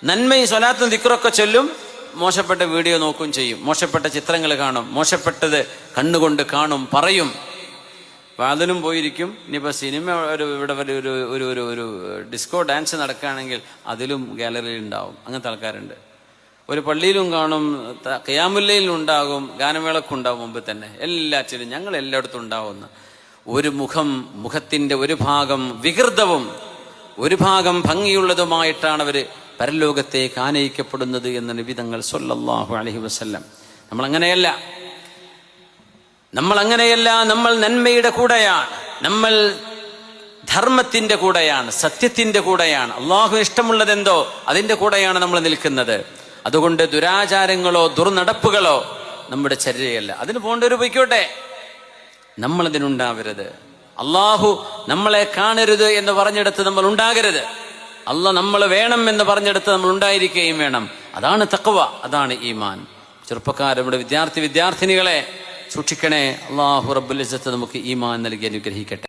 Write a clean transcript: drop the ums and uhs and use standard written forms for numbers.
നന്മയും സ്വലാത്തും ദിക്റൊക്കെ ചൊല്ലും, മോശപ്പെട്ട വീഡിയോ നോക്കുകയും ചെയ്യും, മോശപ്പെട്ട ചിത്രങ്ങൾ കാണും, മോശപ്പെട്ടത് കണ്ണുകൊണ്ട് കാണും, പറയും. അപ്പം അതിലും പോയിരിക്കും. ഇനിയിപ്പോൾ സിനിമ ഇവിടെ ഒരു ഒരു ഒരു ഒരു ഡിസ്കോ ഡാൻസ് നടക്കുകയാണെങ്കിൽ അതിലും ഗാലറിയിൽ ഉണ്ടാവും. അങ്ങനത്തെ ആൾക്കാരുണ്ട്. ഒരു പള്ളിയിലും കാണും, ഖിയാമുല്ലയിലും ഉണ്ടാകും, ഗാനമേളക്കുണ്ടാവും. മുമ്പ് തന്നെ എല്ലാറ്റിലും ഞങ്ങൾ എല്ലായിടത്തും ഉണ്ടാവുന്ന ഒരു മുഖത്തിന്റെ ഒരു ഭാഗം വികൃതവും ഒരു ഭാഗം ഭംഗിയുള്ളതുമായിട്ടാണ് അവര് പരലോകത്തേക്ക് ആനയിക്കപ്പെടുന്നത് എന്ന് നബി തങ്ങൾ സ്വല്ലല്ലാഹു അലൈഹി വസല്ലം. നമ്മളങ്ങനെയല്ല. നമ്മൾ നന്മയുടെ കൂടെയാണ്, നമ്മൾ ധർമ്മത്തിന്റെ കൂടെയാണ്, സത്യത്തിന്റെ കൂടെയാണ്. അള്ളാഹു ഇഷ്ടമുള്ളതെന്തോ അതിന്റെ കൂടെയാണ് നമ്മൾ നിൽക്കുന്നത്. അതുകൊണ്ട് ദുരാചാരങ്ങളോ ദുർനടപ്പുകളോ നമ്മുടെ ചര്യയല്ല. അതിന് പോകേണ്ടവർ പൊയ്ക്കോട്ടെ, നമ്മളതിനുണ്ടാവരുത്. അള്ളാഹു നമ്മളെ കാണരുത് എന്ന് പറഞ്ഞെടുത്ത് നമ്മൾ ഉണ്ടാകരുത്. അള്ളാഹ് നമ്മൾ വേണം എന്ന് പറഞ്ഞെടുത്ത് നമ്മൾ ഉണ്ടായിരിക്കുകയും വേണം. അതാണ് തഖ്വ, അതാണ് ഈമാൻ. ചെറുപ്പക്കാർ, നമ്മുടെ വിദ്യാർത്ഥിനികളെ സൂക്ഷിക്കണേ. അള്ളാഹു റബ്ബുൽ ഇസ്സത്ത് നമുക്ക് ഈമാൻ നൽകി അനുഗ്രഹിക്കട്ടെ.